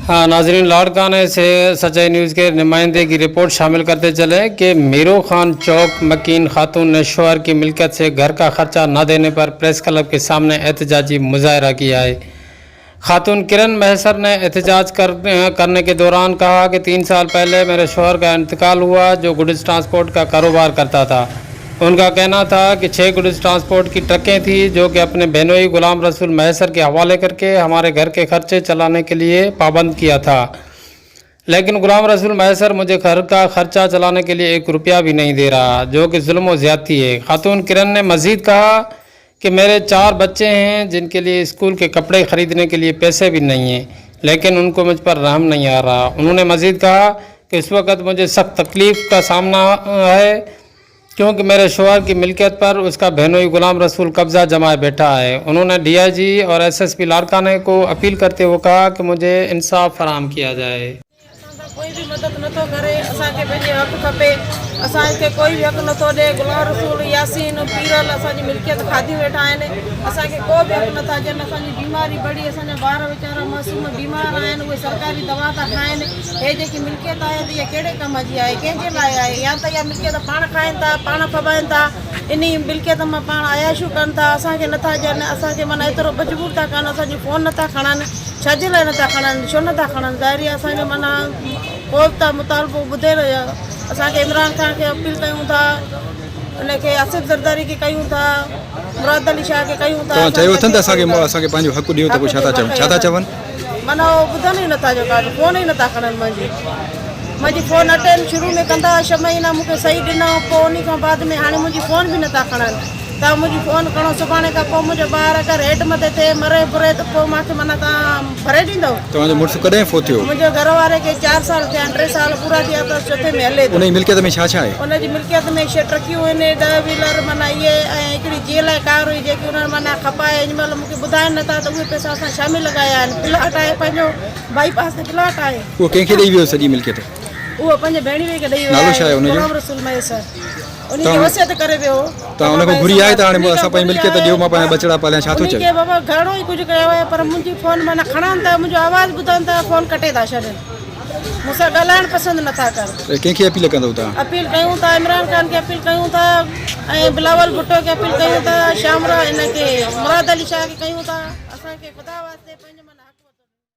हाँ नाजरीन, लाड़काने से सच्चाई न्यूज़ के नुमाइंदे की रिपोर्ट शामिल करते चले कि मीरू खान चौक मकीन खातून ने शौहर की मिल्कियत से घर का खर्चा न देने पर प्रेस क्लब के सामने एहतजाजी मुजाहरा किया है। खातून किरण महसर ने एहतजाज करने के दौरान कहा कि 3 साल पहले मेरे शौहर का इंतकाल हुआ जो गुड्स ट्रांसपोर्ट का कारोबार करता था। उनका कहना था कि 6 गुड्स ट्रांसपोर्ट की ट्रकें थी जो कि अपने बहनोई गुलाम रसूल महसर के हवाले करके हमारे घर के खर्चे चलाने के लिए पाबंद किया था, लेकिन गुलाम रसूल महसर मुझे घर का खर्चा चलाने के लिए 1 रुपया भी नहीं दे रहा, जो कि जुल्म व ज़्यादती है। खातून किरण ने मज़ीद कहा कि मेरे 4 बच्चे हैं जिनके लिए स्कूल के कपड़े ख़रीदने के लिए पैसे भी नहीं हैं, लेकिन उनको मुझ पर रहम नहीं आ रहा। उन्होंने मज़ीद कहा कि इस वक्त मुझे सख्त तकलीफ़ का सामना है क्योंकि मेरे शौहर की मिल्कियत पर उसका बहनोई गुलाम रसूल कब्ज़ा जमाए बैठा है। उन्होंने डीआईजी और एसएसपी लाड़काने को अपील करते हुए कहा कि मुझे इंसाफ फराहम किया जाए। कोई भी मदद नथो करे, असांखे पंहिंजे हक़ खपे, असांखे कोई भी हक़ नथो ॾे। गुलाम रसूल यासीन पीरल असांजी मिल्कियत खाधी वेठा आहिनि, असांखे को बि हक़ नथा ॾियनि। असांजी बीमारी बड़ी, असांजा ॿार वीचारा मासूम बीमार आहिनि, उहे सरकारी दवा था खाइनि। हे जेकी मिल्कियत आहे त इहा कहिड़े कम जी आहे, कंहिंजे लाइ आहे? या त इहा मिल्कियत पाण खाइनि था, पाण फबाइनि था, इन मिल्कियत मां पाण आयाशूं कनि था, असांखे नथा ॾियनि। असांखे माना एतिरो मजबूर था कनि, असांजी फ़ोन नथा खणनि, छाजे लाइ नथा खणनि, छो नथा खणनि? ज़ाहिरी असांखे माना को बि मुतालबो ॿुधे रहिया। असांखे इमरान ख़ान खे अपील कयूं था, उनखे आसिफ़ ज़रदारी खे कयूं था, मुराद अली शाह खे कयूं था। चयो अथनि त असांखे पंहिंजो हक़ ॾियो त पोइ छा था चवनि? माना उहो ॿुधनि ई नथा, जेका फ़ोन ई नथा खणनि। मुंहिंजी फ़ोन अटेंड शुरू में कंदा 6 महीना मूंखे सही ॾिनो, पोइ उन खां बाद में हाणे मुंहिंजी फ़ोन बि नथा खणनि। तव्हां मुंहिंजी फ़ोन खणो, सुभाणे खां पोइ मुंहिंजो ॿार अगरि हेठि मथे थिए मरे बुरे त पोइ मूंखे माना तव्हां भरे ॾींदव? तव्हांजो मुड़ुसु कॾहिं फोत थियो? मुंहिंजो घर वारे खे 4 साल थिया, 3 साल पूरा थिया त 4थे में हले थो। उन मिल्कियत में छा आहे? उनजी मिल्कियत में 6 ट्रकियूं आहिनि, 10 व्हीलर माना इहे, ऐं हिकिड़ी जेल आहे कार हुई जेकी उन्हनि माना खपाए। हिन महिल मूंखे ॿुधाइनि नथा त उहे पैसा असां छा में लॻाया आहिनि। प्लाट आहे पंहिंजो, बाईपास ते प्लाट आहे। उहो कंहिंखे ॾेई वियो सॼी मिल्कियत? उहो पंहिंजे भेणीअ खे ॾेई वियो। नालो छा आहे उनजो? गुलाम रसूल मैसर। उनखे वसियत करे वियो। तव्हां उनखां घुरी आहे त हाणे असां पंहिंजी मिल्कियत ॾियो, मां पंहिंजा बचड़ा पालिया, छा थो चए? बाबा घणो ई कुझु कयो आहे, पर मुंहिंजी फ़ोन माना खणनि था, मुंहिंजो आवाज़ ॿुधनि था, फ़ोन कटे था छॾनि। मूंसां ॻाल्हाइणु पसंदि नथा कनि। कंहिंखे अपील कंदव तव्हां? अपील कयूं था, इमरान ख़ान खे अपील कयूं था, ऐं बिलावल भुट्टो खे अपील कयूं था, शामरा इनखे मुराद अली शाह खे कयूं था। असांखे ख़ुदा वास्ते पंहिंजो